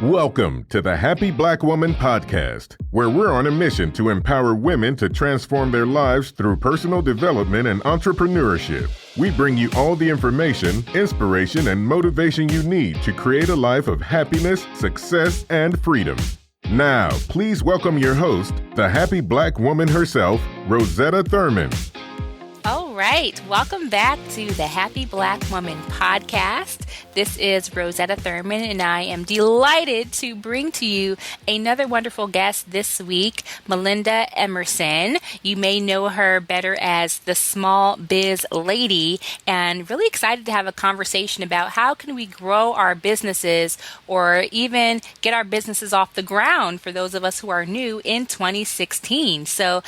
Welcome to the Happy Black Woman Podcast, where we're on a mission to empower women to transform their lives through personal development and entrepreneurship. We bring you all the information, inspiration, and motivation you need to create a life of happiness, success, and freedom. Now, please welcome your host, the happy Black woman herself, Rosetta Thurman. All right. Welcome back to the Happy Black Woman Podcast. This is Rosetta Thurman, and I am delighted to bring to you another wonderful guest this week, Melinda Emerson. You may know her better as the Small Biz Lady, and really excited to have a conversation about how can we grow our businesses or even get our businesses off the ground for those of us who are new in 2016. So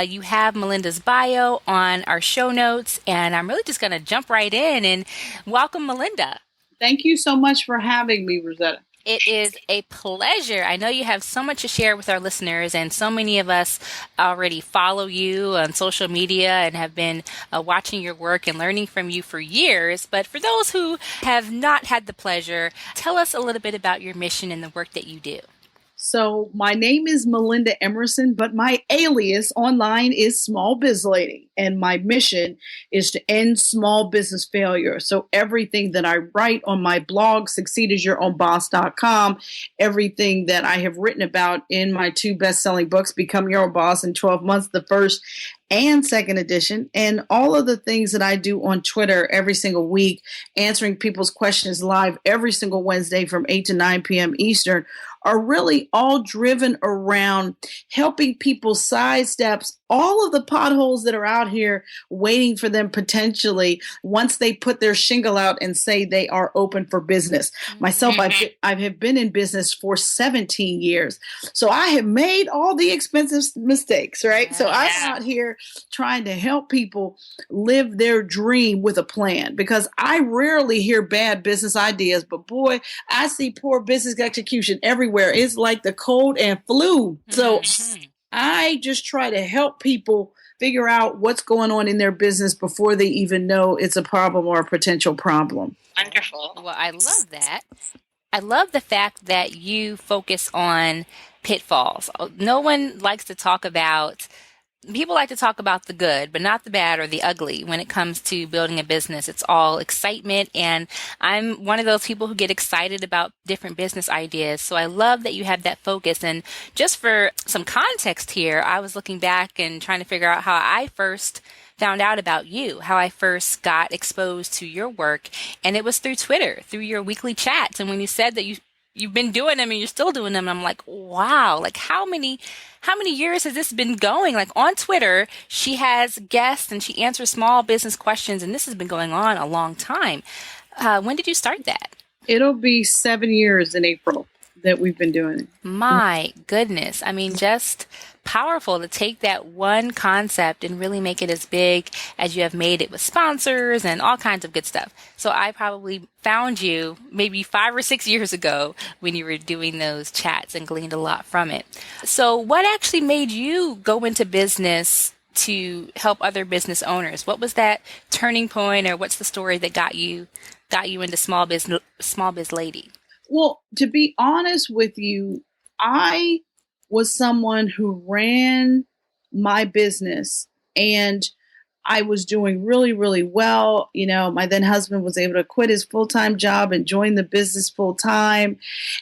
you have Melinda's bio on our show notes, and I'm really just going to jump right in and welcome Melinda. Thank you so much for having me, Rosetta. It is a pleasure. I know you have so much to share with our listeners, and so many of us already follow you on social media and have been watching your work and learning from you for years. But for those who have not had the pleasure, tell us a little bit about your mission and the work that you do. So my name is Melinda Emerson, but my alias online is Small Biz Lady. And my mission is to end small business failure. So everything that I write on my blog, succeedasyourownboss.com, everything that I have written about in my two best-selling books, Become Your Own Boss in 12 Months, the first and second edition, and all of the things that I do on Twitter every single week, answering people's questions live every single Wednesday from 8 to 9 p.m. Eastern, are really all driven around helping people sidestep all of the potholes that are out here waiting for them potentially once they put their shingle out and say they are open for business. Myself, I have been in business for 17 years. So I have made all the expensive mistakes, right? Yeah. So I'm out here trying to help people live their dream with a plan, because I rarely hear bad business ideas, but boy, I see poor business execution everywhere. It's like the cold and flu. So I just try to help people figure out what's going on in their business before they even know it's a problem or a potential problem. Wonderful. Well, I love that. I love the fact that you focus on pitfalls. No one likes to talk about People like to talk about the good, but not the bad or the ugly when it comes to building a business. It's all excitement, and I'm one of those people who get excited about different business ideas. So I love that you have that focus. And just for some context here, I was looking back and trying to figure out how I first found out about you, how I first got exposed to your work. And it was through Twitter, through your weekly chats. And when you said that you've been doing them and you're still doing them, I'm like, wow, like how many years has this been going? Like on Twitter, she has guests and she answers small business questions, and this has been going on a long time. When did you start that? It'll be 7 years in April that we've been doing it. My goodness. I mean, just powerful to take that one concept and really make it as big as you have made it with sponsors and all kinds of good stuff. So I probably found you maybe 5 or 6 years ago when you were doing those chats and gleaned a lot from it. So what actually made you go into business to help other business owners? What was that turning point, or what's the story that got you into Small Biz Lady? Well, to be honest with you, I was someone who ran my business, and I was doing really, really well. You know, my then husband was able to quit his full-time job and join the business full-time.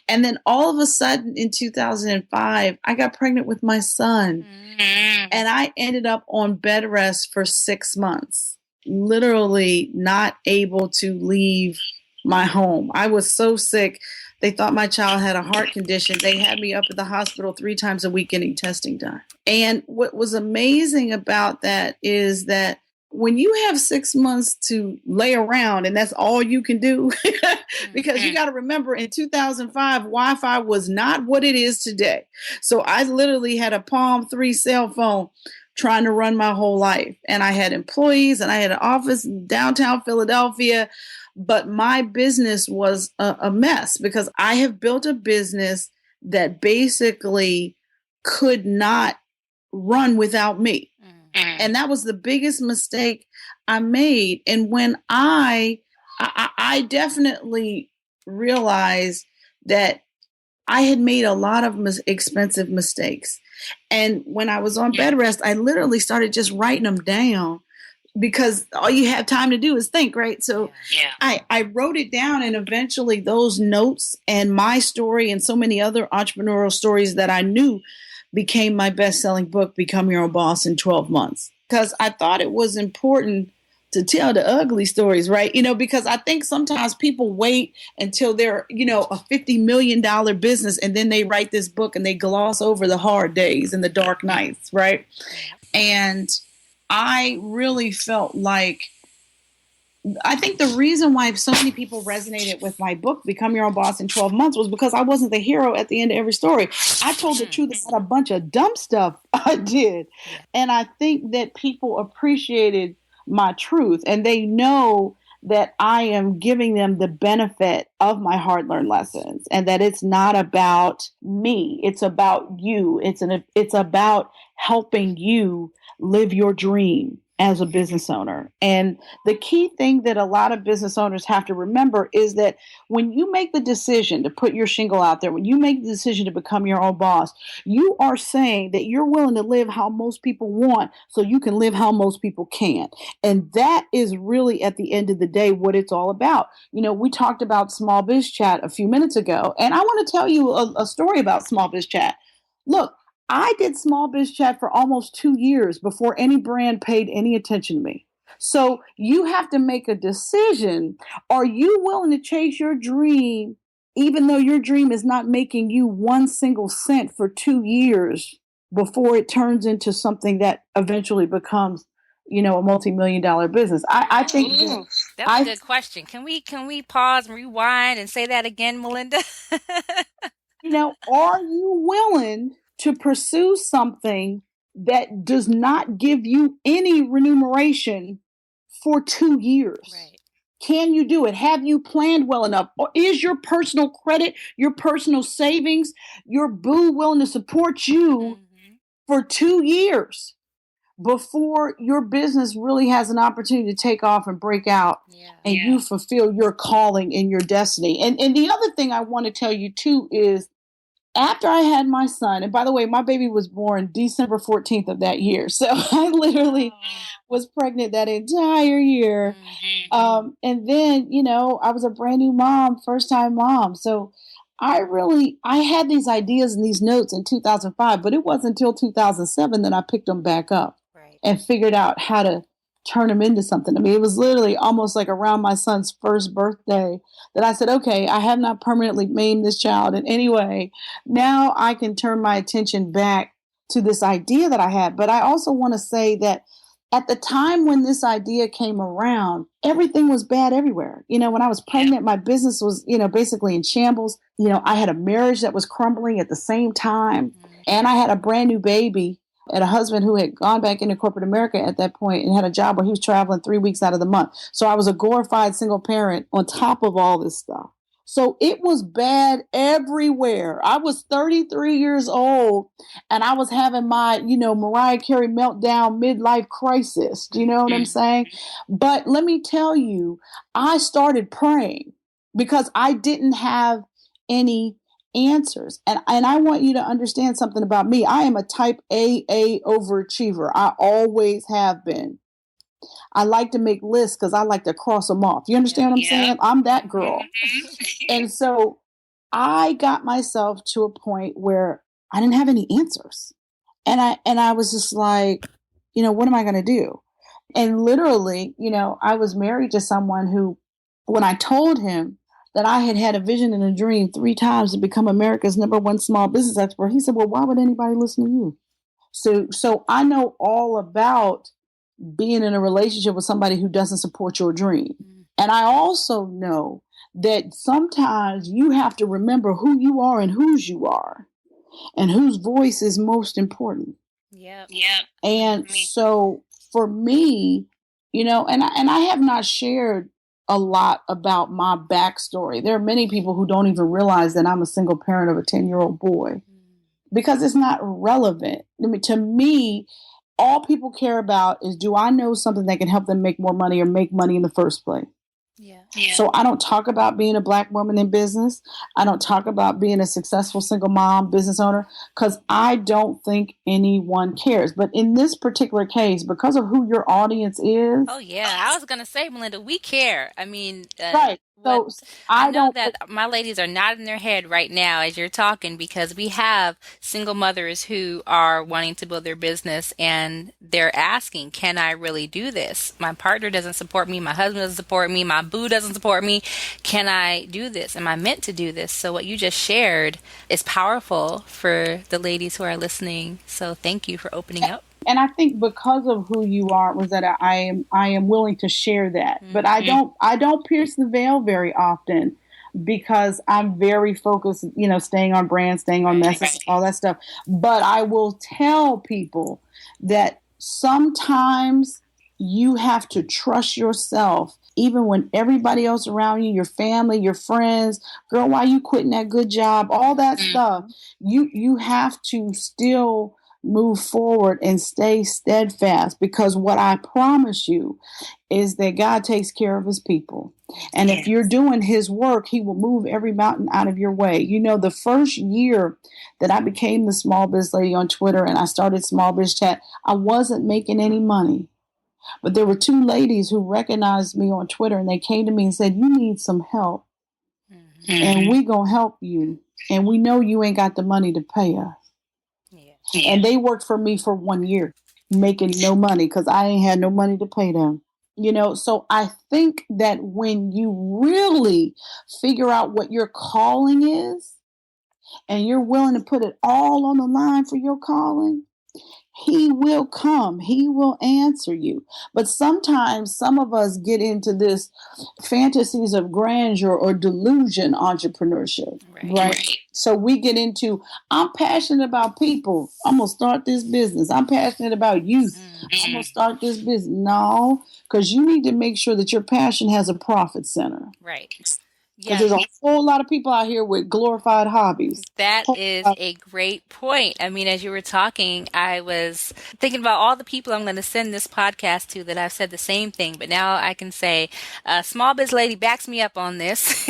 And then all of a sudden in 2005, I got pregnant with my son, and I ended up on bed rest for 6 months, literally not able to leave my home. I was so sick. They thought my child had a heart condition. They had me up at the hospital 3 times a week getting testing done. And what was amazing about that is that when you have 6 months to lay around and that's all you can do, because you got to remember in 2005, Wi-Fi was not what it is today. So I literally had a Palm 3 cell phone trying to run my whole life. And I had employees and I had an office in downtown Philadelphia. But my business was a mess because I have built a business that basically could not run without me. And that was the biggest mistake I made. And when I definitely realized that I had made a lot of expensive mistakes. And when I was on bed rest, I literally started just writing them down because all you have time to do is think, right? So I wrote it down, and eventually those notes and my story and so many other entrepreneurial stories that I knew became my best-selling book, Become Your Own Boss in 12 Months. Because I thought it was important to tell the ugly stories, right? Because I think sometimes people wait until they're, a $50 million business, and then they write this book and they gloss over the hard days and the dark nights, right? And I really felt like, I think the reason why so many people resonated with my book, Become Your Own Boss in 12 Months, was because I wasn't the hero at the end of every story. I told the truth about a bunch of dumb stuff I did. And I think that people appreciated my truth, and they know that I am giving them the benefit of my hard-learned lessons, and that it's not about me. It's about you. It's about helping you live your dream as a business owner. And the key thing that a lot of business owners have to remember is that when you make the decision to put your shingle out there, when you make the decision to become your own boss, you are saying that you're willing to live how most people want so you can live how most people can't. And that is really, at the end of the day, what it's all about. We talked about Small Biz Chat a few minutes ago, and I want to tell you a story about Small Biz Chat. Look, I did Small Biz Chat for almost 2 years before any brand paid any attention to me. So you have to make a decision. Are you willing to chase your dream, even though your dream is not making you one single cent for 2 years before it turns into something that eventually becomes, a multi-million-dollar business? I think that's a good question. Can we pause and rewind and say that again, Melinda? Are you willing to pursue something that does not give you any remuneration for 2 years? Right. Can you do it? Have you planned well enough? Or is your personal credit, your personal savings, your boo willing to support you for 2 years before your business really has an opportunity to take off and break out and you fulfill your calling and your destiny? And the other thing I want to tell you too is, after I had my son, and by the way, my baby was born December 14th of that year. So I literally was pregnant that entire year. And then, I was a brand new mom, first time mom. So I had these ideas and these notes in 2005, but it wasn't until 2007 that I picked them back up and figured out how to turn them into something. I mean, it was literally almost like around my son's first birthday that I said, okay, I have not permanently maimed this child in any way. Now I can turn my attention back to this idea that I had. But I also want to say that at the time when this idea came around, everything was bad everywhere. When I was pregnant, my business was, basically in shambles. I had a marriage that was crumbling at the same time. And I had a brand new baby and a husband who had gone back into corporate America at that point and had a job where he was traveling 3 weeks out of the month. So I was a glorified single parent on top of all this stuff. So it was bad everywhere. I was 33 years old and I was having my, Mariah Carey meltdown midlife crisis. Do you know what I'm saying? But let me tell you, I started praying because I didn't have any answers. And I want you to understand something about me. I am a type A overachiever. I always have been. I like to make lists because I like to cross them off. You understand what I'm saying? I'm that girl. And so I got myself to a point where I didn't have any answers. And I was just like, what am I going to do? And literally, I was married to someone who, when I told him that I had had a vision and a dream 3 times to become America's #1 small business expert, he said, well, why would anybody listen to you? So I know all about being in a relationship with somebody who doesn't support your dream. And I also know that sometimes you have to remember who you are and whose you are and whose voice is most important. And so for me, and I have not shared a lot about my backstory. There are many people who don't even realize that I'm a single parent of a 10-year-old boy because it's not relevant. To me, all people care about is, do I know something that can help them make more money or make money in the first place? So I don't talk about being a Black woman in business. I don't talk about being a successful single mom business owner because I don't think anyone cares. But in this particular case, because of who your audience is. Oh, yeah. I was going to say, Melinda, we care. I mean, Right. So I know that my ladies are nodding their head right now as you're talking because we have single mothers who are wanting to build their business and they're asking, can I really do this? My partner doesn't support me. My husband doesn't support me. My boo doesn't support me. Can I do this? Am I meant to do this? So what you just shared is powerful for the ladies who are listening. So thank you for opening up. And I think because of who you are, Rosetta, I am willing to share that. But I don't pierce the veil very often because I'm very focused, staying on brand, staying on message, all that stuff. But I will tell people that sometimes you have to trust yourself, even when everybody else around you, your family, your friends, girl, why you quitting that good job, all that stuff, you have to still move forward and stay steadfast because what I promise you is that God takes care of his people. And if you're doing his work, he will move every mountain out of your way. The first year that I became the Small Biz Lady on Twitter and I started Small Biz Chat, I wasn't making any money. But there were two ladies who recognized me on Twitter and they came to me and said, you need some help. And we gonna help you. And we know you ain't got the money to pay us. And they worked for me for 1 year, making no money because I ain't had no money to pay them. So I think that when you really figure out what your calling is and you're willing to put it all on the line for your calling, he will come. He will answer you. But sometimes some of us get into this fantasies of grandeur or delusion entrepreneurship, right? So we get into, I'm passionate about people. I'm going to start this business. I'm passionate about youth. I'm going to start this business. No, because you need to make sure that your passion has a profit center. Right. Because there's a whole lot of people out here with glorified hobbies. That is a great point. I mean, as you were talking, I was thinking about all the people I'm going to send this podcast to that I've said the same thing. But now I can say, Small Biz Lady backs me up on this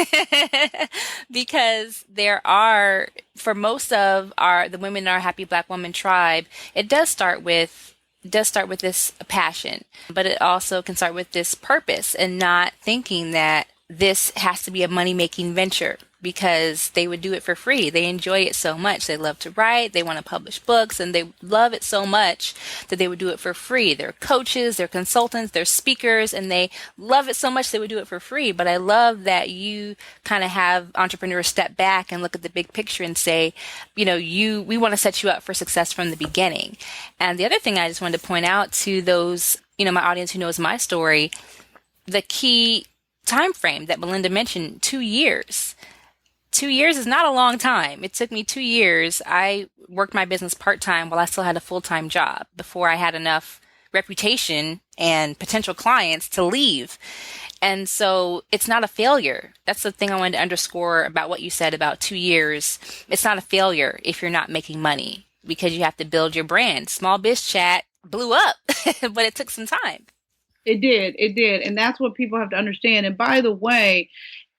because there are, for most of the women in our Happy Black Woman tribe, it does start with this passion, but it also can start with this purpose and not thinking that this has to be a money-making venture because they would do it for free. They enjoy it so much. They love to write. They want to publish books, and they love it so much that they would do it for free. They're coaches, they're consultants, they're speakers, and they love it so much they would do it for free. But I love that you kind of have entrepreneurs step back and look at the big picture and say, we want to set you up for success from the beginning. And the other thing I just wanted to point out to those, my audience who knows my story, the key time frame that Melinda mentioned, 2 years. 2 years is not a long time. It took me 2 years. I worked my business part-time while I still had a full-time job before I had enough reputation and potential clients to leave. And so it's not a failure. That's the thing I wanted to underscore about what you said about 2 years. It's not a failure if you're not making money because you have to build your brand. Small Biz Chat blew up, but it took some time. It did. And that's what people have to understand. And by the way,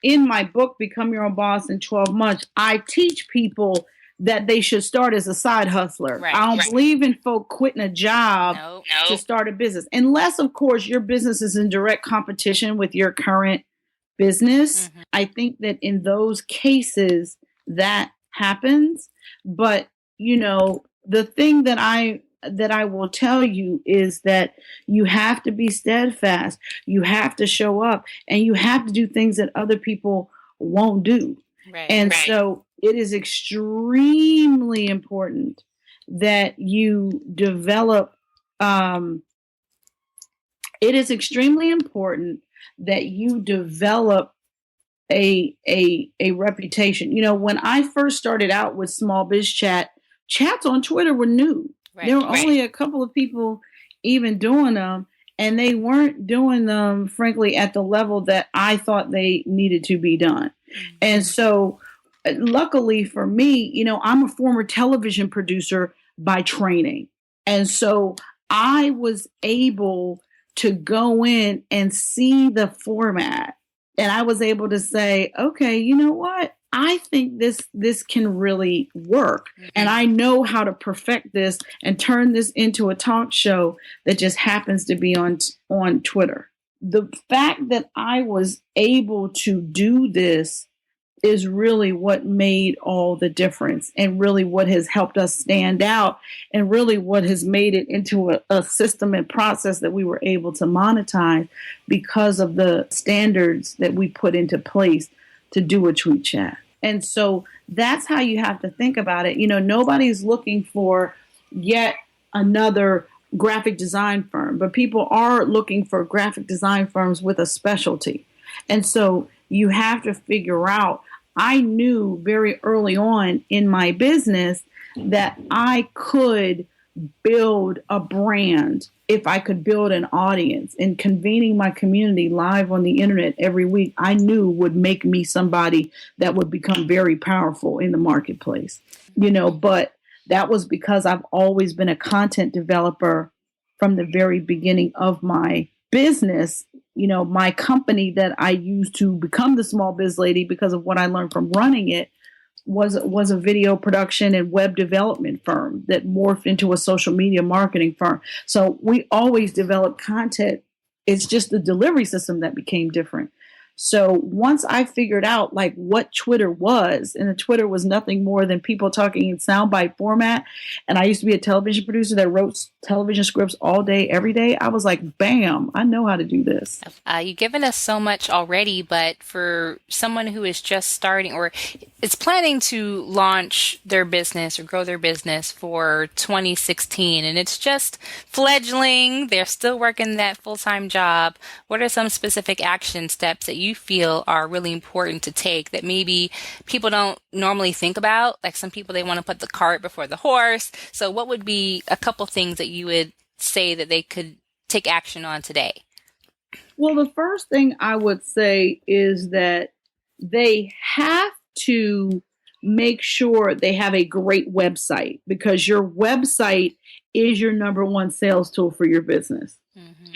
in my book, Become Your Own Boss in 12 Months, I teach people that they should start as a side hustler. Right, I don't believe in folk quitting a job to start a business. Unless, of course, your business is in direct competition with your current business. Mm-hmm. I think that in those cases that happens. But, the thing that I will tell you is that you have to be steadfast. You have to show up and you have to do things that other people won't do. So it is extremely important that you develop, a reputation. When I first started out with Small Biz Chat, chats on Twitter were new. There were only a couple of people even doing them, and they weren't doing them, frankly, at the level that I thought they needed to be done. Mm-hmm. And so, luckily for me, I'm a former television producer by training. And so I was able to go in and see the format And I was able to say, okay, you know what? I think this can really work. And I know how to perfect this and turn this into a talk show that just happens to be on Twitter. The fact that I was able to do this is really what made all the difference, and really what has helped us stand out, and really what has made it into a system and process that we were able to monetize because of the standards that we put into place to do a tweet chat. And so that's how you have to think about it. You know, nobody's looking for yet another graphic design firm, but people are looking for graphic design firms with a specialty. And so you have to figure out, I knew very early on in my business that I could build a brand if I could build an audience, and convening my community live on the internet every week, I knew would make me somebody that would become very powerful in the marketplace, you know, but that was because I've always been a content developer from the very beginning of my business. You know, my company that I used to become the Small Biz Lady because of what I learned from running it was a video production and web development firm that morphed into a social media marketing firm. So we always developed content. It's just the delivery system that became different. So once I figured out like what Twitter was, and the Twitter was nothing more than people talking in soundbite format. And I used to be a television producer that wrote television scripts all day, every day. I was like, bam, I know how to do this. You've given us so much already, but for someone who is just starting or is planning to launch their business or grow their business for 2016, and it's just fledgling, they're still working that full-time job, what are some specific action steps that you feel are really important to take that maybe people don't normally think about? Like some people, they want to put the cart before the horse. So what would be a couple things that you would say that they could take action on today? Well, the first thing I would say is that they have to make sure they have a great website, because your website is your number one sales tool for your business.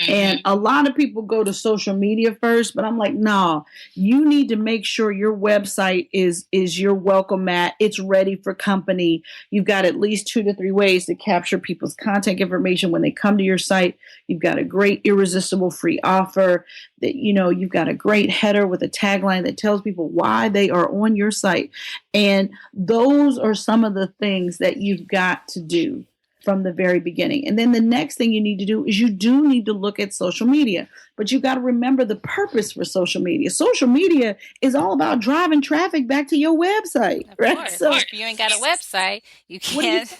And a lot of people go to social media first, but I'm like, no, you need to make sure your website is your welcome mat. It's ready for company. You've got at least 2 to 3 ways to capture people's contact information when they come to your site. You've got a great irresistible free offer that, you know, you've got a great header with a tagline that tells people why they are on your site. And those are some of the things that you've got to do from the very beginning. And then the next thing you need to do is you do need to look at social media, but you got to remember the purpose for social media. Social media is all about driving traffic back to your website, Of right? course. So If you ain't got a website, you can't.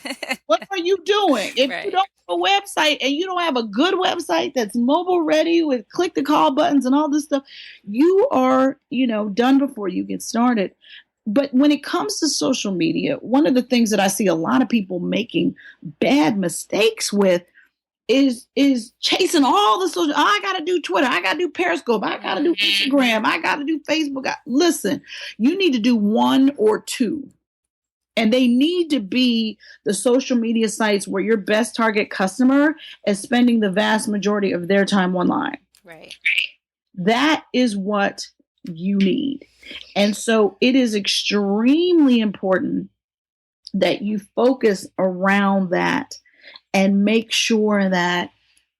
what are you doing? If Right. you don't have a website and you don't have a good website that's mobile ready with click to call buttons and all this stuff, you are, you know, done before you get started. But when it comes to social media, one of the things that I see a lot of people making bad mistakes with is chasing all the social. I got to do Twitter. I got to do Periscope. I got to do Instagram. I got to do Facebook. Listen, you need to do one or two. And they need to be the social media sites where your best target customer is spending the vast majority of their time online. Right. That is what you need. And so it is extremely important that you focus around that and make sure that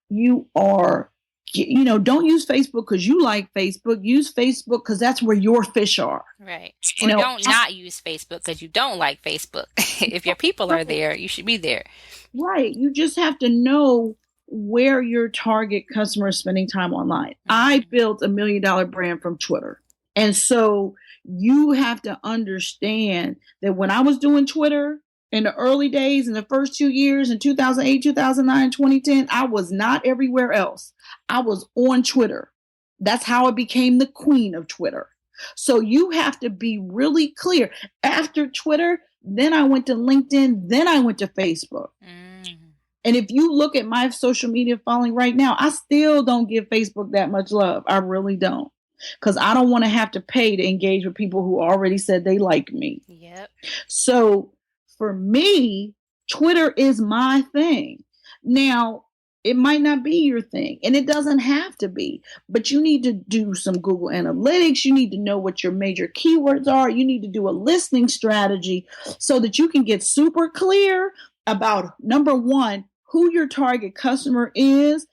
you are, you know, don't use Facebook because you like Facebook. Use Facebook because that's where your fish are. Right. You Or know, don't not use Facebook because you don't like Facebook. If your people are there, you should be there. Right. You just have to know where your target customer is spending time online. I built $1 million brand from Twitter. And so you have to understand that when I was doing Twitter in the early days, in the first 2 years, in 2008, 2009, 2010, I was not everywhere else. I was on Twitter. That's how I became the queen of Twitter. So you have to be really clear. After Twitter, then I went to LinkedIn, then I went to Facebook. And if you look at my social media following right now, I still don't give Facebook that much love. I really don't. Because I don't want to have to pay to engage with people who already said they like me. Yep. So for me, Twitter is my thing. Now, It might not be your thing, and it doesn't have to be, but you need to do some Google Analytics. You need to know what your major keywords are. You need to do a listening strategy so that you can get super clear about, number one, who your target customer is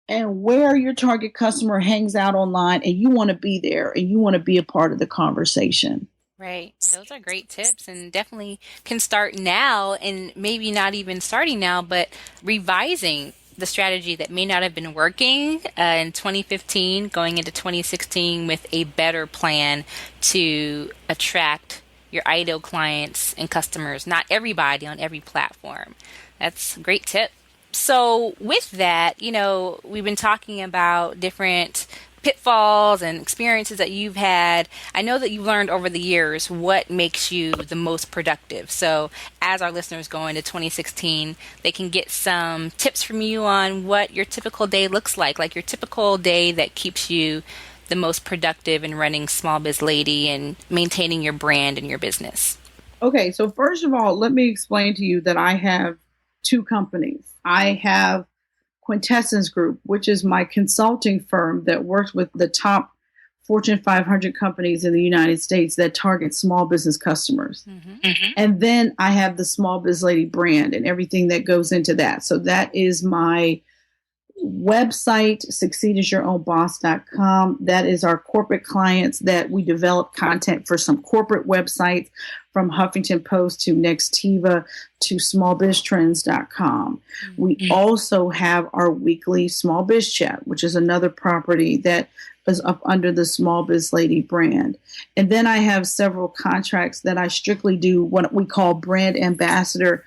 and where your target customer hangs out online, and you want to be there and you want to be a part of the conversation. Right. Those are great tips, and definitely can start now, and maybe not even starting now, but revising the strategy that may not have been working in 2015, going into 2016 with a better plan to attract your ideal clients and customers, not everybody on every platform. That's a great tip. So with that, we've been talking about different pitfalls and experiences that you've had. I know that you've learned over the years what makes you the most productive. So as our listeners go into 2016, they can get some tips from you on what your typical day looks like your typical day that keeps you the most productive in running Small Biz Lady and maintaining your brand and your business. Okay, so first of all, let me explain to you that I have two companies. I have Quintessence Group, which is my consulting firm that works with the top Fortune 500 companies in the United States that target small business customers. And then I have the Small Biz Lady brand and everything that goes into that. So that is my website, succeedasyourownboss.com. That is our corporate clients that we develop content for some corporate websites, from Huffington Post to Nextiva to smallbiztrends.com. We also have our weekly Small Biz Chat, which is another property that is up under the Small Biz Lady brand. And then I have several contracts that I strictly do what we call brand ambassador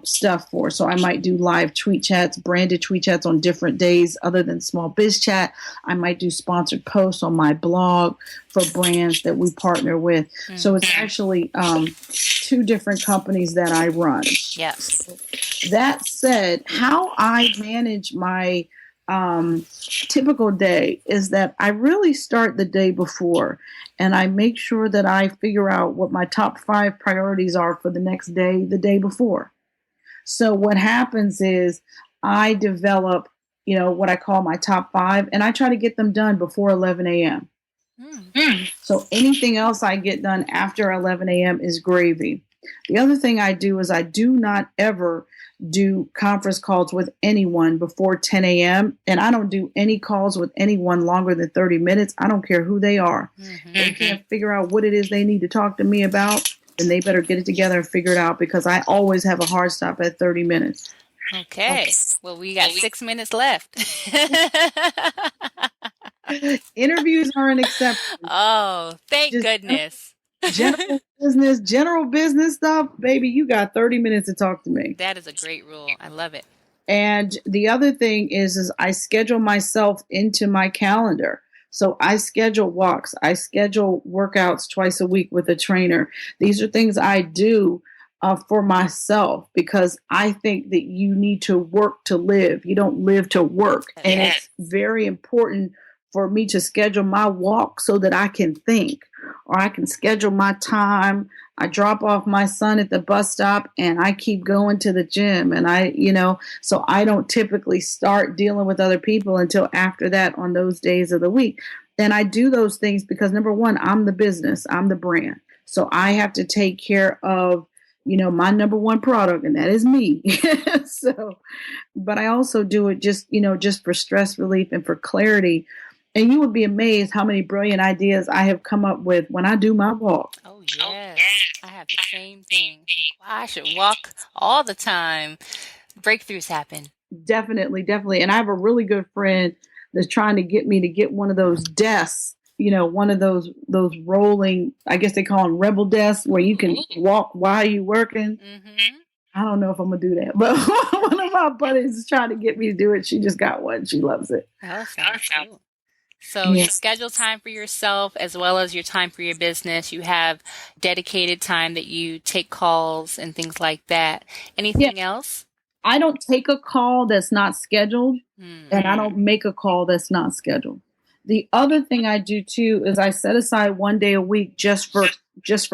stuff for. So I might do live tweet chats, branded tweet chats on different days other than Small Biz Chat. I might do sponsored posts on my blog for brands that we partner with. So it's actually two different companies that I run. Yes. That said, how I manage my typical day is that I really start the day before, and I make sure that I figure out what my top 5 priorities are for the next day, the day before. So what happens is I develop, what I call my top 5, and I try to get them done before 11 a.m. So anything else I get done after 11 a.m. is gravy. The other thing I do is I do not ever do conference calls with anyone before 10 a.m. And I don't do any calls with anyone longer than 30 minutes. I don't care who they are. They can't figure out what it is they need to talk to me about, then they better get it together and figure it out, because I always have a hard stop at 30 minutes. Okay. Well, we got 6 minutes left. Interviews are an exception. Oh, thank goodness. General business stuff, baby, you got 30 minutes to talk to me. That is a great rule. I love it. And the other thing is I schedule myself into my calendar. So I schedule walks. I schedule workouts twice a week with a trainer. These are things I do for myself, because I think that you need to work to live. You don't live to work. And it's very important for me to schedule my walk so that I can think, or I can schedule my time. I drop off my son at the bus stop and I keep going to the gym, and so I don't typically start dealing with other people until after that on those days of the week. And I do those things because, number one, I'm the business, I'm the brand. So I have to take care of, my number one product, and that is me. But I also do it just for stress relief and for clarity. And you would be amazed how many brilliant ideas I have come up with when I do my walk. Oh, yes. I have the same thing. I should walk all the time. Breakthroughs happen. Definitely. And I have a really good friend that's trying to get me to get one of those desks, one of those rolling, I guess they call them rebel desks, where you can walk while you're working. I don't know if I'm going to do that, but one of my buddies is trying to get me to do it. She just got one. She loves it. Oh, sounds cool. So you schedule time for yourself as well as your time for your business. You have dedicated time that you take calls and things like that. Anything else? I don't take a call that's not scheduled, and I don't make a call that's not scheduled. The other thing I do too is I set aside one day a week just for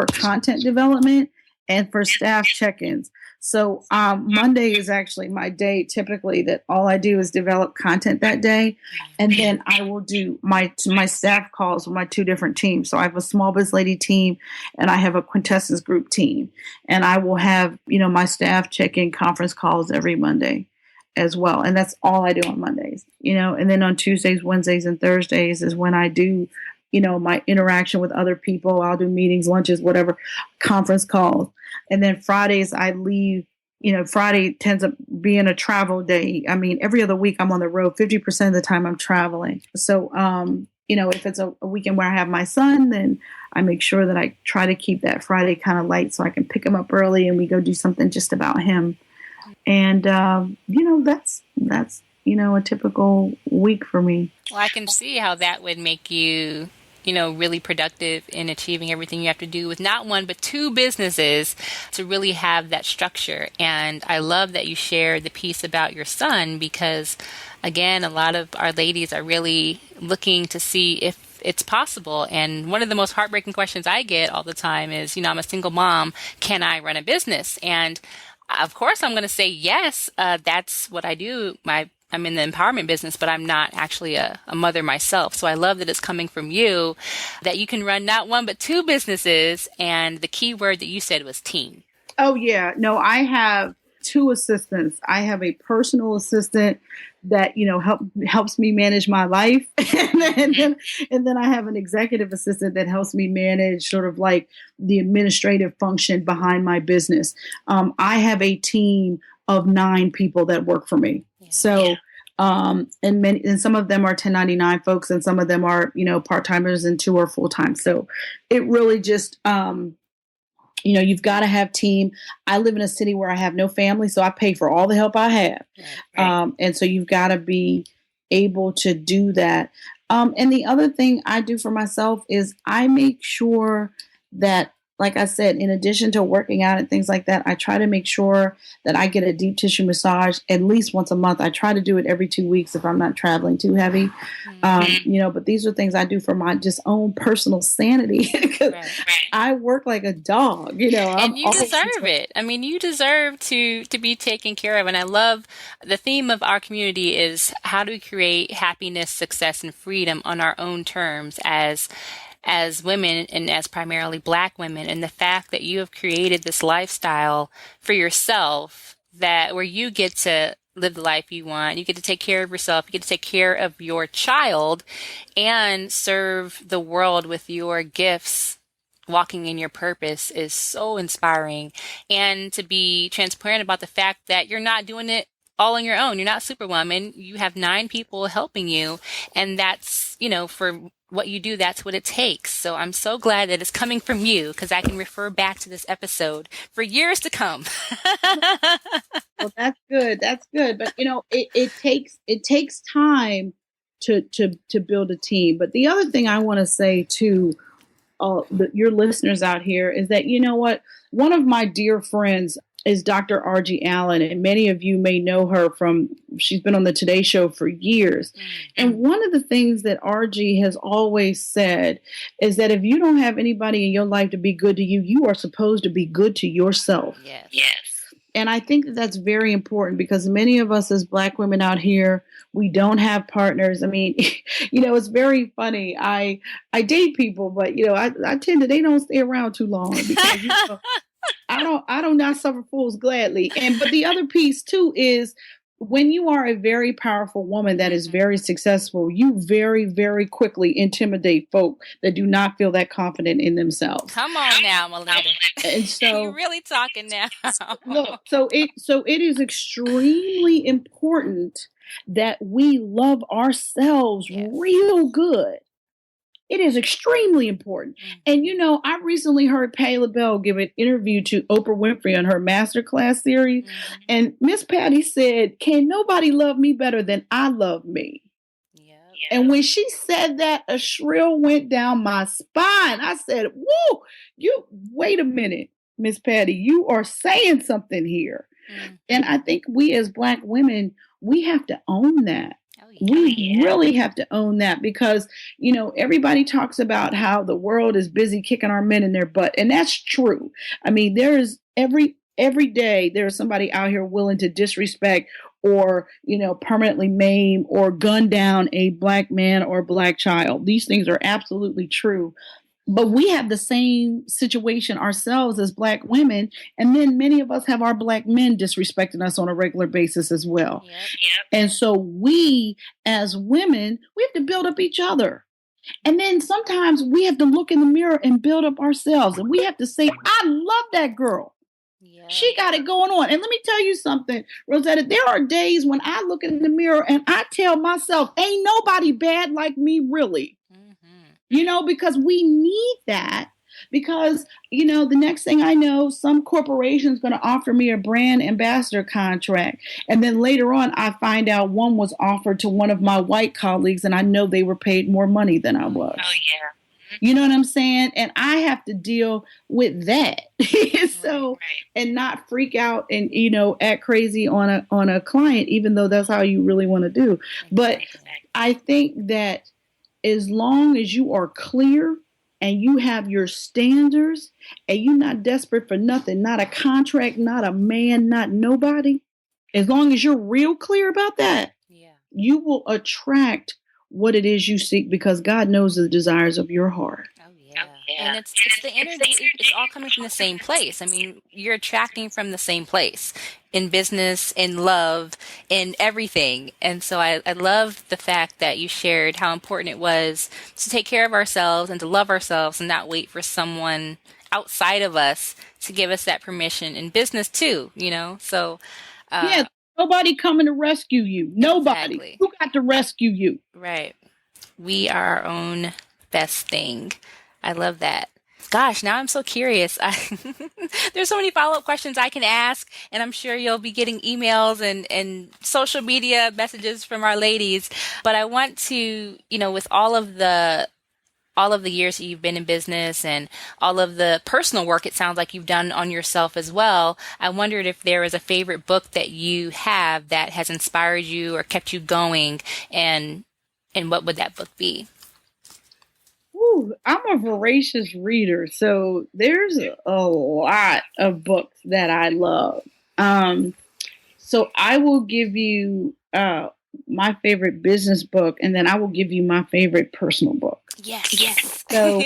content development, and for staff check-ins. So Monday is actually my day typically that all I do is develop content that day. And then I will do my staff calls with my two different teams. So I have a Small Biz Lady team and I have a Quintessence Group team. And I will have, my staff check-in conference calls every Monday as well. And that's all I do on Mondays, and then on Tuesdays, Wednesdays, and Thursdays is when I do, my interaction with other people. I'll do meetings, lunches, whatever, conference calls. And then Fridays I leave, Friday tends to being a travel day. I mean, every other week I'm on the road. 50% of the time I'm traveling. So, if it's a weekend where I have my son, then I make sure that I try to keep that Friday kind of light so I can pick him up early and we go do something just about him. And, that's a typical week for me. Well, I can see how that would make you, really productive in achieving everything you have to do with not one, but two businesses to really have that structure. And I love that you shared the piece about your son because, again, a lot of our ladies are really looking to see if it's possible. And one of the most heartbreaking questions I get all the time is, I'm a single mom. Can I run a business? And of course, I'm going to say yes. That's what I do. I'm in the empowerment business, but I'm not actually a mother myself. So I love that it's coming from you, that you can run not one, but two businesses. And the key word that you said was team. Oh, yeah. No, I have two assistants. I have a personal assistant that, helps me manage my life. and then I have an executive assistant that helps me manage sort of like the administrative function behind my business. I have a team of 9 people that work for me. Yeah. So, and some of them are 1099 folks and some of them are, part-timers and 2 are full-time. So it really just, you've got to have team. I live in a city where I have no family, so I pay for all the help I have. Right. And so you've got to be able to do that. And the other thing I do for myself is I make sure that, like I said, in addition to working out and things like that, I try to make sure that I get a deep tissue massage at least once a month. I try to do it every 2 weeks if I'm not traveling too heavy. But these are things I do for my just own personal sanity. Right. I work like a dog, And you deserve it. I mean, you deserve to be taken care of. And I love the theme of our community is how do we create happiness, success, and freedom on our own terms as women and as primarily Black women, and the fact that you have created this lifestyle for yourself that where you get to live the life you want, you get to take care of yourself, you get to take care of your child and serve the world with your gifts, walking in your purpose is so inspiring. And to be transparent about the fact that you're not doing it all on your own. You're not Superwoman. You have 9 people helping you. And that's, for what you do, that's what it takes. So I'm so glad that it's coming from you because I can refer back to this episode for years to come. Well, that's good. That's good. But, it takes time to build a team. But the other thing I want to say to your listeners out here is that, one of my dear friends is Dr. R.G. Allen, and many of you may know her she's been on the Today Show for years. Mm-hmm. And one of the things that R.G. has always said is that if you don't have anybody in your life to be good to you, you are supposed to be good to yourself. Yes. And I think that's very important because many of us as Black women out here, we don't have partners. I mean, it's very funny. I date people, but, I tend to, they don't stay around too long because, I do not suffer fools gladly. But the other piece too is when you are a very powerful woman that is very successful, you very, very quickly intimidate folk that do not feel that confident in themselves. Come on now, Melinda. And so you're really talking now. Look, so it is extremely important that we love ourselves real good. It is extremely important. Mm-hmm. And, I recently heard Patti LaBelle give an interview to Oprah Winfrey on her masterclass series. Mm-hmm. And Miss Patty said, can nobody love me better than I love me? Yep. And when she said that, a shrill went down my spine. I said, whoa, wait a minute, Miss Patty, you are saying something here. Mm-hmm. And I think we as Black women, we have to own that. We really have to own that because, everybody talks about how the world is busy kicking our men in their butt. And that's true. I mean, there is every day there's somebody out here willing to disrespect or, permanently maim or gun down a Black man or Black child. These things are absolutely true. But we have the same situation ourselves as Black women. And then many of us have our Black men disrespecting us on a regular basis as well. Yep. And so we, as women, we have to build up each other. And then sometimes we have to look in the mirror and build up ourselves. And we have to say, I love that girl. Yeah. She got it going on. And let me tell you something, Rosetta, there are days when I look in the mirror and I tell myself, ain't nobody bad like me, really. Because we need that because, the next thing I know, some corporation is going to offer me a brand ambassador contract. And then later on, I find out one was offered to one of my white colleagues and I know they were paid more money than I was. Oh, yeah. You know what I'm saying? And I have to deal with that. And not freak out and, act crazy on a client, even though that's how you really want to do. But I think that as long as you are clear and you have your standards and you're not desperate for nothing, not a contract, not a man, not nobody, as long as you're real clear about that, you will attract what it is you seek because God knows the desires of your heart. And it's the energy, it's all coming from the same place. I mean, you're attracting from the same place in business, in love, in everything. And so I love the fact that you shared how important it was to take care of ourselves and to love ourselves and not wait for someone outside of us to give us that permission in business too, So, nobody coming to rescue you. Nobody. Exactly. Who got to rescue you? Right. We are our own best thing. I love that. Gosh, now I'm so curious. There's so many follow-up questions I can ask, and I'm sure you'll be getting emails and social media messages from our ladies. But I want to, with all of the years that you've been in business and all of the personal work it sounds like you've done on yourself as well, I wondered if there was a favorite book that you have that has inspired you or kept you going, and what would that book be? I'm a voracious reader, so there's a lot of books that I love. So I will give you my favorite business book, and then I will give you my favorite personal book. Yes. So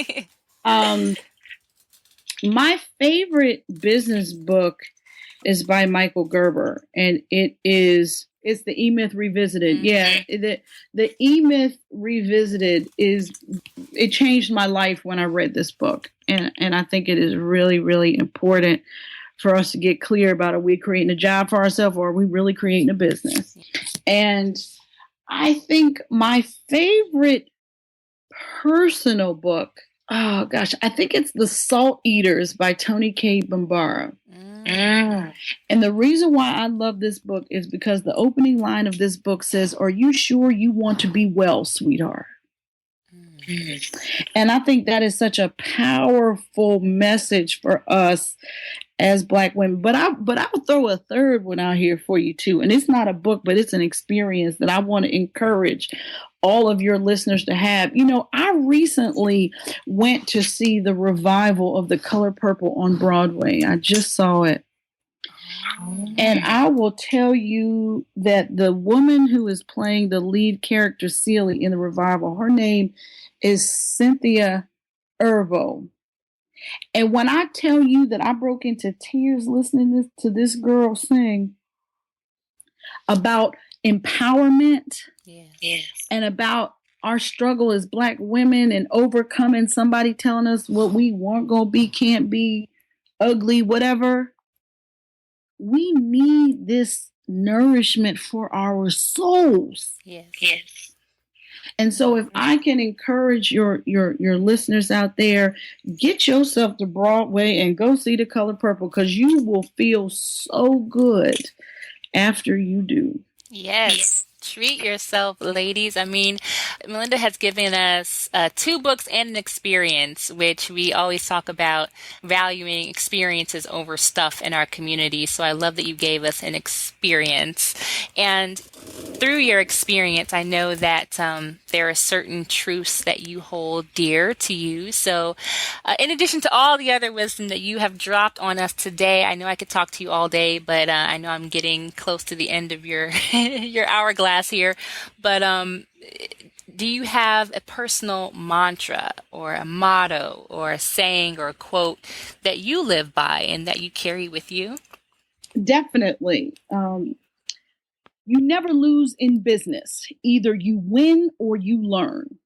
my favorite business book is by Michael Gerber, and it's the E-Myth Revisited. Mm-hmm. Yeah, the E-Myth Revisited it changed my life when I read this book. And I think it is really, really important for us to get clear about, are we creating a job for ourselves or are we really creating a business? And I think my favorite personal book, oh gosh, I think it's The Salt Eaters by Tony K. Bambara. And the reason why I love this book is because the opening line of this book says, "Are you sure you want to be well, sweetheart?" And I think that is such a powerful message for us as Black women. But I will throw a third one out here for you too. And it's not a book, but it's an experience that I want to encourage all of your listeners to have. I recently went to see the revival of The Color Purple on Broadway. I just saw it. And I will tell you that the woman who is playing the lead character, Celie, in the revival, her name is Cynthia Erivo. And when I tell you that I broke into tears listening to this girl sing about empowerment, and about our struggle as Black women and overcoming somebody telling us what we weren't going to be, can't be, ugly, whatever. We need this nourishment for our souls. Yes. And so if I can encourage your listeners out there, get yourself to Broadway and go see The Color Purple, because you will feel so good after you do. Yes. Treat yourself, ladies. I mean, Melinda has given us 2 books and an experience, which we always talk about valuing experiences over stuff in our community. So I love that you gave us an experience. And through your experience, I know that there are certain truths that you hold dear to you. So in addition to all the other wisdom that you have dropped on us today, I know I could talk to you all day, but I know I'm getting close to the end of your your hourglass here, but do you have a personal mantra or a motto or a saying or a quote that you live by and that you carry with you? Definitely. You never lose in business. Either you win or you learn.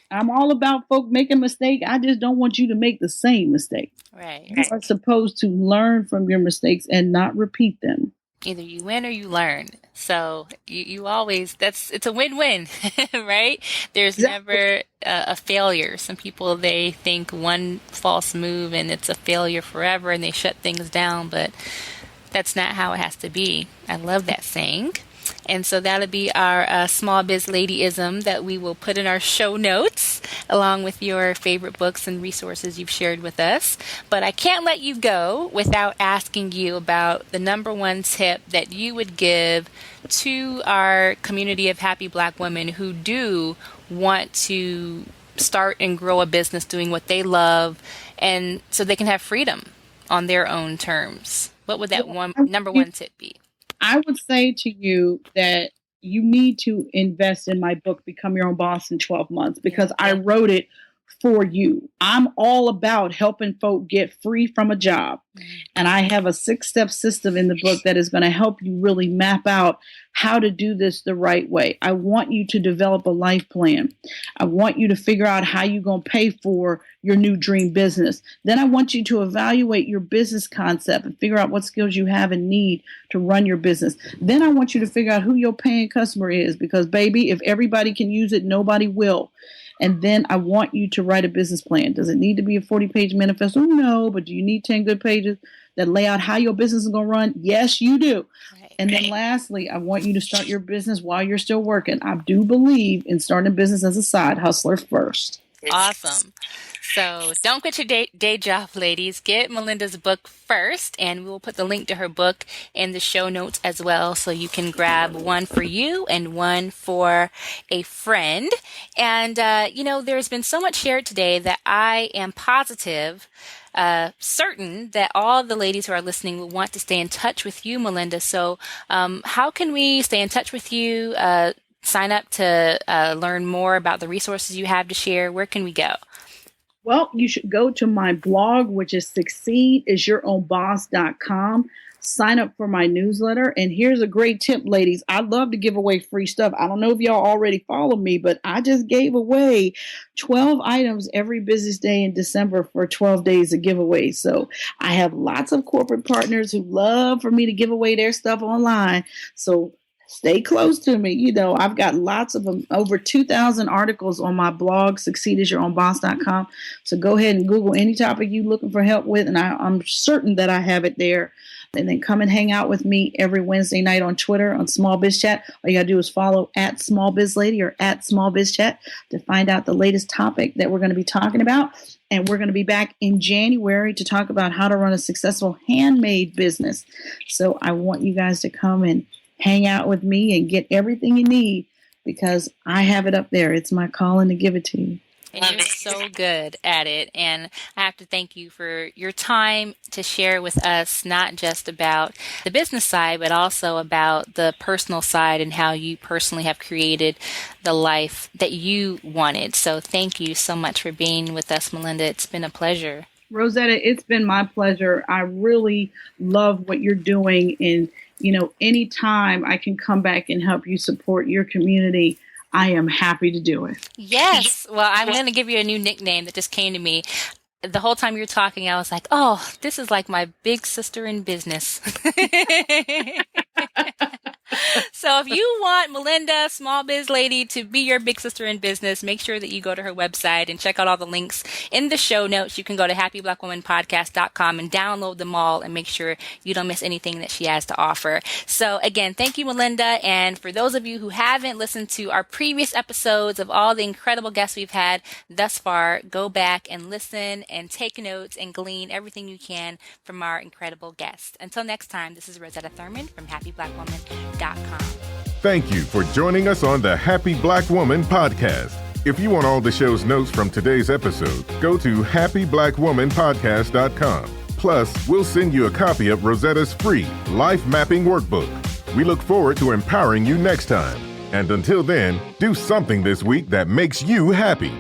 I'm all about folk making a mistake. I just don't want you to make the same mistake. Right. You are supposed to learn from your mistakes and not repeat them. Either you win or you learn. So you always, it's a win-win, right? There's never a failure. Some people, they think one false move and it's a failure forever and they shut things down, but that's not how it has to be. I love that saying. And so that'll be our Small Biz Ladyism that we will put in our show notes along with your favorite books and resources you've shared with us. But I can't let you go without asking you about the number one tip that you would give to our community of happy Black women who do want to start and grow a business doing what they love and so they can have freedom on their own terms. What would that number one tip be? I would say to you that you need to invest in my book, Become Your Own Boss in 12 Months, because I wrote it for you. I'm all about helping folk get free from a job. And I have a 6-step system in the book that is going to help you really map out how to do this the right way. I want you to develop a life plan. I want you to figure out how you're going to pay for your new dream business. Then I want you to evaluate your business concept and figure out what skills you have and need to run your business. Then I want you to figure out who your paying customer is, because baby, if everybody can use it, nobody will. And then I want you to write a business plan. Does it need to be a 40-page manifesto? No, but do you need 10 good pages that lay out how your business is going to run? Yes, you do. Right. And then lastly, I want you to start your business while you're still working. I do believe in starting a business as a side hustler first. Awesome. So don't quit your day job, ladies. Get Melinda's book first, and we will put the link to her book in the show notes as well, so you can grab one for you and one for a friend. And, there's been so much shared today that I am positive, certain that all the ladies who are listening will want to stay in touch with you, Melinda. So how can we stay in touch with you, sign up to learn more about the resources you have to share? Where can we go? Well, you should go to my blog, which is succeedisyourownboss.com. Sign up for my newsletter. And here's a great tip, ladies. I love to give away free stuff. I don't know if y'all already follow me, but I just gave away 12 items every business day in December for 12 days of giveaways. So I have lots of corporate partners who love for me to give away their stuff online. So stay close to me. I've got lots of them, over 2,000 articles on my blog, succeedisyourownboss.com. So go ahead and Google any topic you're looking for help with, and I'm certain that I have it there. And then come and hang out with me every Wednesday night on Twitter on Small Biz Chat. All you got to do is follow at Small Biz Lady or at Small Biz Chat to find out the latest topic that we're going to be talking about. And we're going to be back in January to talk about how to run a successful handmade business. So I want you guys to come and hang out with me and get everything you need, because I have it up there. It's my calling to give it to you. And you're so good at it. And I have to thank you for your time to share with us, not just about the business side, but also about the personal side and how you personally have created the life that you wanted. So thank you so much for being with us, Melinda. It's been a pleasure. Rosetta, it's been my pleasure. I really love what you're doing. And anytime I can come back and help you support your community, I am happy to do it. Yes. Well, I'm going to give you a new nickname that just came to me. The whole time you were talking, I was like, oh, this is like my big sister in business. So if you want Melinda, Small Biz Lady, to be your big sister in business, make sure that you go to her website and check out all the links in the show notes. You can go to happyblackwomanpodcast.com and download them all and make sure you don't miss anything that she has to offer. So again, thank you, Melinda. And for those of you who haven't listened to our previous episodes of all the incredible guests we've had thus far, go back and listen and take notes and glean everything you can from our incredible guests. Until next time, this is Rosetta Thurman from happyblackwoman.com. Thank you for joining us on the Happy Black Woman podcast. If you want all the show's notes from today's episode, go to happyblackwomanpodcast.com. Plus, we'll send you a copy of Rosetta's free life mapping workbook. We look forward to empowering you next time. And until then, do something this week that makes you happy.